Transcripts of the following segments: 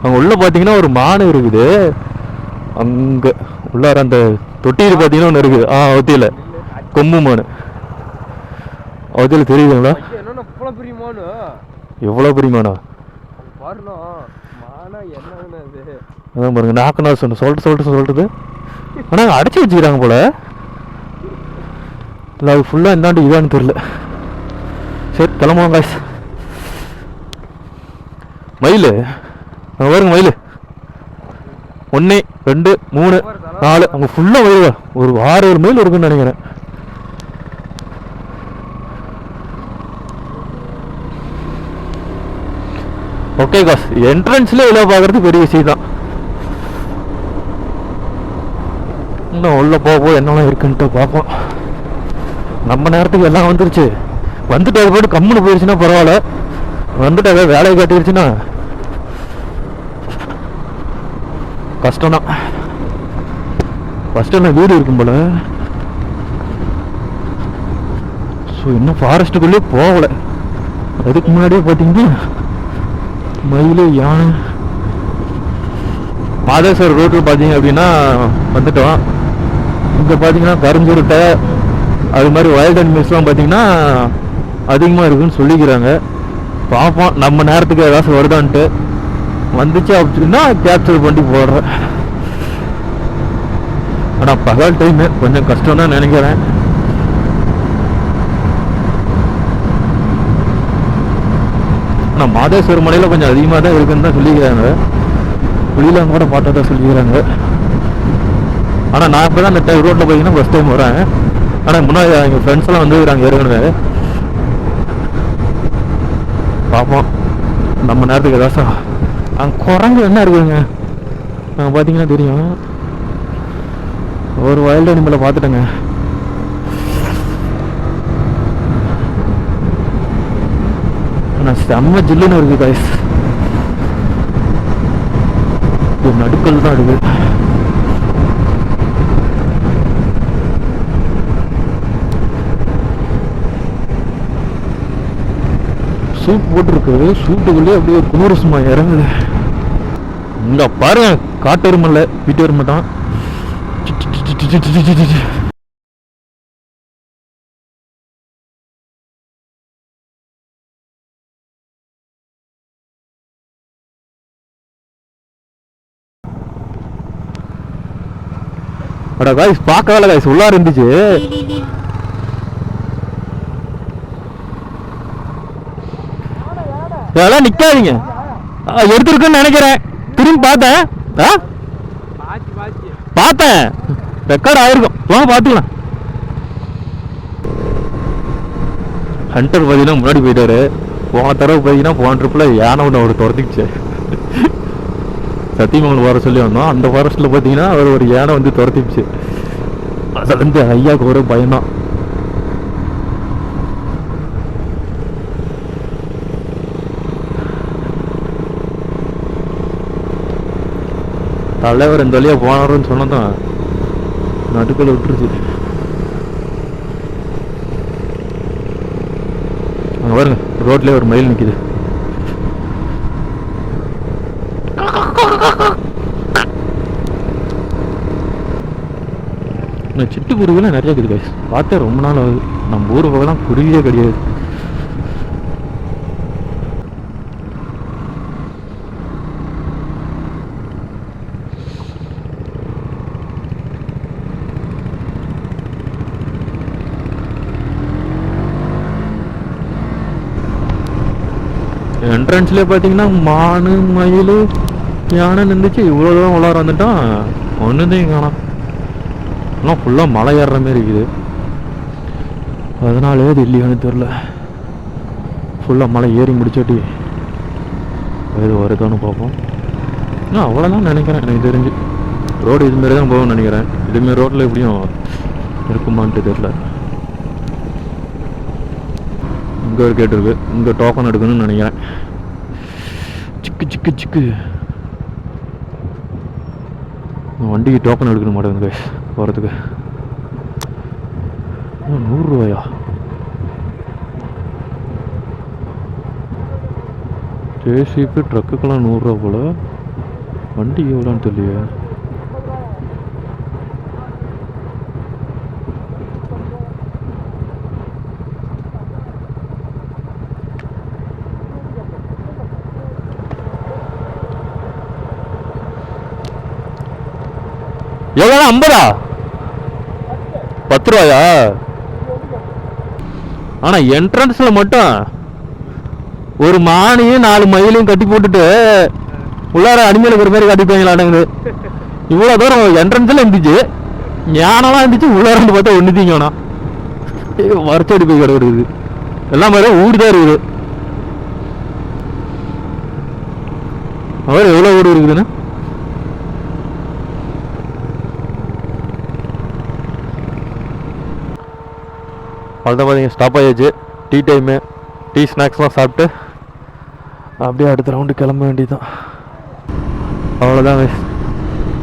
அங்கே உள்ள பார்த்தீங்கன்னா ஒரு மான் இருக்குது. அங்கே உள்ளார அந்த தொட்டியில் பார்த்தீங்கன்னா ஒன்று இருக்குது. அவத்தியில் கொம்பு மான். அவத்தியில் தெரியுதுங்களா? எவ்வளோ பெரிய மானா? அதான் பாருங்க, நாக்கு நான் சொல்லிட்டு ஆனால் அடைச்சி வச்சுக்கிறாங்க போல. இல்லை அது ஃபுல்லாக எந்தாண்டு இதான்னு தெரியல. சரி கிளம்புவோம் காய்ஸ். மயில் அங்கே வருங்க, மயில் 1 2 3 4 அங்கே ஃபுல்லாக மயில். ஒரு 6-7 மைல் இருக்குன்னு நினைக்கிறேன். ஓகே காஸ், என்ட்ரன்ஸ்ல இவ்வளோ பார்க்கறது பெரிய விஷயம் தான். இன்னும் உள்ள போக என்னெல்லாம் இருக்குன்ட்டு பார்ப்போம். நம்ம நேரத்துக்கு எல்லாம் வந்துருச்சு. வந்துட்டு அது போய்ட்டு கம்முன்னு போயிடுச்சுன்னா பரவாயில்ல. வந்துட்டு அதை வேலையை காட்டிடுச்சுன்னா கஷ்டம் தான். ஃபஸ்ட்டு என்ன வீடு இருக்கும் போல. ஸோ இன்னும் ஃபாரஸ்ட்டுக்குள்ளேயே போகலை. அதுக்கு முன்னாடியே பார்த்தீங்கன்னா மயில், யானை. மாதேஸ்வர் ரோட்டில் பார்த்தீங்க அப்படின்னா வந்துட்டோம். இங்கே பார்த்தீங்கன்னா கருஞ்சுருட்டை அது மாதிரி வைல்ட் அனிமல்ஸ்லாம் பார்த்தீங்கன்னா அதிகமாக இருக்குதுன்னு சொல்லிக்கிறாங்க. பார்ப்போம் நம்ம நேரத்துக்கு ஏதாச்சும் வருதான்ட்டு. வந்துச்சு அப்படின்னா கேப்சர் பண்ணி போடுறேன். ஆனால் பகல் டைமு கொஞ்சம் கஷ்டம் தான் நினைக்கிறேன். ஆனால் மாதேஸ்வர மலையில் கொஞ்சம் அதிகமாக தான் இருக்குன்னு தான் சொல்லிக்கிறாங்க. புலிலாம் கூட பார்த்தா சொல்லிக்கிறாங்க. ஆனால் நான் இப்போ தான் அந்த ரோட்டில் பார்த்தீங்கன்னா ஃபஸ்ட் டைம் வரேன். ஆனால் முன்னாடி எங்கள் ஃப்ரெண்ட்ஸ்லாம் வந்துருக்காங்க ஏற்கனவே. பார்ப்போம் நம்ம நேரத்துக்கு ஏதாச்சும். அங்கே குரங்கு என்ன இருக்குதுங்க நாங்கள் பார்த்தீங்கன்னா தெரியும். ஒரு வைல்டு அனிமலை பார்த்துட்டேங்க. ஆனால் செம்ம ஜில்லுன்னு இருக்குது காய்ஸ். ஒரு நடுக்கல் தான் இருக்குது. சூட் போட்டுருக்கு. சூட்டுக்குள்ளே அப்படியே ஒரு குளிர் சும்மா இறங்குது. இங்கே பாருங்க, காட்டு எருமல்ல வீட்டு எருமை தான். அட காய்ஸ், பார்க்கவே காய்ஸ் உள்ளார இருந்துச்சு. இதெல்லாம் நிக்காதீங்க, எடுத்துருக்குன்னு நினைக்கிறேன். திரும்பி பார்த்தேன், பார்த்தேன் ரெக்கார்ட் ஆயிருக்கும். பார்த்துக்கலாம். ஹண்டர் பார்த்தீங்கன்னா முன்னாடி போயிட்டாரு. போன தடவை பார்த்தீங்கன்னா போன ட்ரிப்பில் யானை ஒன்று அவர் துரத்திக்கிச்சு. சத்தியமங்கலம் வர சொல்லி வந்தோம். அந்த ஃபாரஸ்ட்டில் பார்த்தீங்கன்னா அவர் ஒரு யானை வந்து துரத்திடுச்சு. அதுலேருந்து ஐயாவுக்கு ஒரு பயம்தான். தலைவர் இந்த வழியாக போனாருன்னு சொன்னதான் நடுக்கல் விட்டுருச்சு. அங்கே பாருங்க, ரோட்லேயே ஒரு மயில் நிற்கிது. சிட்டுக்குருவிலாம் நிறைய இருக்குது கைஸ். பார்த்தா ரொம்ப நாள் ஆகுது. நம்ம ஊர் பக்கம்லாம் குருவியே கிடையாது. என்ட்ரன்ஸ்லேயே பார்த்தீங்கன்னா மானு, மயில், யானை நின்றுச்சு. இவ்வளோ தூரம் உள்ளார வந்துட்டான், ஒன்றுதையும் காணோம். ஆனால் ஃபுல்லாக மலை ஏறுற மாதிரி இருக்குது. அதனாலே அது இல்லையானு தெரில. ஃபுல்லாக மலை ஏறி முடிச்சாட்டி இது வருதான்னு பார்ப்போம். இன்னும் அவ்வளோதான் நினைக்கிறேன். எனக்கு தெரிஞ்சு ரோடு இதுமாரி தான் போகும்னு நினைக்கிறேன். இதுமாரி ரோட்டில் எப்படியும் இருக்குமான்ட்டு தெரில. இங்கே ஒரு கேட்டு இருக்குது. இங்கே டோக்கன் எடுக்கணும்னு நினைக்கிறேன். சிக்கு சிக்கு சிக்கு வண்டிக்கு டோக்கன் எடுக்கணும் மாட்டேங்குது போகிறதுக்கு. 100 ரூபாயா? ஜேசிபி ட்ரக்குக்கெல்லாம் 100 ரூபா போல். வண்டி எவ்வளோன்னு தெரியல. எவ்வளோ? 50? 10 ரூபாயா? ஆனால் என்ட்ரன்ஸில் மட்டும் ஒரு மானையும் 4 மயிலையும் கட்டி போட்டுட்டு உள்ளார அனிமல் இருக்கிற மாதிரி கட்டிப்பாங்களாடுங்குது. இவ்வளோ தூரம் என்ட்ரன்ஸில் இருந்துச்சு, ஞானமாக இருந்துச்சு. உள்ளார வந்து பார்த்தா ஒன்று தீங்கண்ணா வரைச்சடி போய் கிடக்குது. எல்லாம் மாதிரி ஊடு தான் இருக்குது. அவர் எவ்வளோ ஊடு இருக்குதுண்ணா? அவ்வளோதான் பார்த்தீங்க, ஸ்டாப் ஆகிடுச்சு. டீ டைமு, டீ ஸ்நாக்ஸ்லாம் சாப்பிட்டு அப்படியே அடுத்த ரவுண்டு கிளம்ப வேண்டியதுதான். அவ்வளோதான்.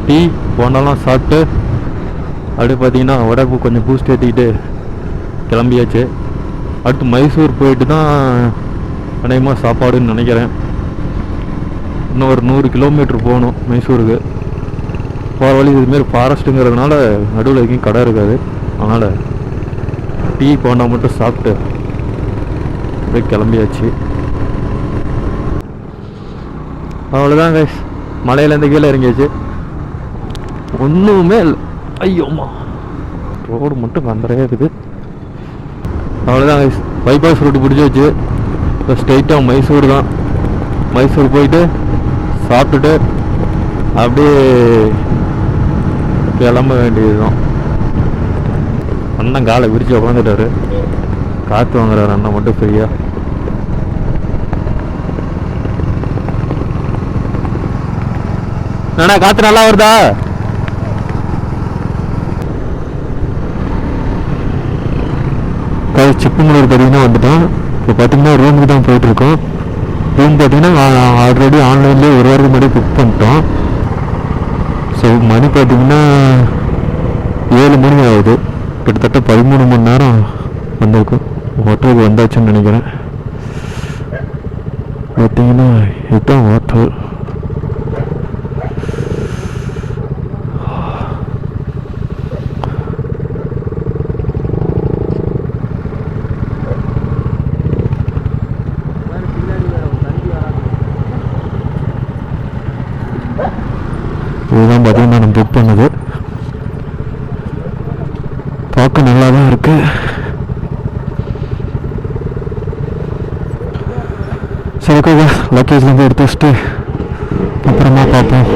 டீ போனாலாம் சாப்பிட்டு அப்படியே பார்த்தீங்கன்னா உடம்பு கொஞ்சம் பூஸ்ட் ஏற்றிக்கிட்டு கிளம்பியாச்சு. அடுத்து மைசூர் போயிட்டு தான் அநேகமாக சாப்பாடுன்னு நினைக்கிறேன். இன்னும் ஒரு 100 கிலோமீட்டர் போகணும் மைசூருக்கு. போகிற வழி இதுமாரி ஃபாரஸ்ட்டுங்கிறதுனால நடுவில் எங்கேயும் கடை இருக்காது. அதனால் டீ போண்டா மட்டும் சாப்பிட்டு அப்படியே கிளம்பியாச்சு. அவ்வளோதான் கைஸ், மலையிலேருந்து கீழே இறங்கியாச்சு. ஒன்றுமே இல்லை. ஐயோம்மா, ரோடு மட்டும் கந்தரையாக இருக்குது. அவ்வளோதான் கைஸ், பைபாஸ் ரூட்டு பிடிச்சாச்சு. இப்போ ஸ்ட்ரைட்டாக மைசூர் தான். மைசூர் போயிட்டு சாப்பிட்டுட்டு அப்படியே கிளம்ப வேண்டியது தான். அண்ணன் காலை விரிச்சு உட்காந்துட்டாரு. காற்று வாங்குறாரு அண்ணன் மட்டும் ஃப்ரீயா. அண்ணா காற்று நல்லா வருதா? சிப்பமங்களூர் பார்த்தீங்கன்னா வந்துட்டோம். இப்போ பார்த்தீங்கன்னா ரூமுக்கு தான் போயிட்டுருக்கோம். ரூம் பார்த்தீங்கன்னா ஆல்ரெடி ஆன்லைன்லேயே ஒரு வாரத்துக்கு முன்னாடி புக் பண்ணிட்டோம். ஸோ மணி பார்த்தீங்கன்னா 7 மணி ஆகுது. கிட்டத்தட்ட 13 மணி நேரம் வந்திருக்கும். ஹோட்டலுக்கு வந்தாச்சுன்னு நினைக்கிறேன். பார்த்தீங்கன்னா இதுதான் ஹோட்டல். இதுதான் பார்த்தீங்கன்னா நான் புக் பண்ணது. பார்க்க நல்லா தான் இருக்கு. சரி, லக்கேஜ்லேருந்து எடுத்து வச்சுட்டு அப்புறமா பார்ப்போம்.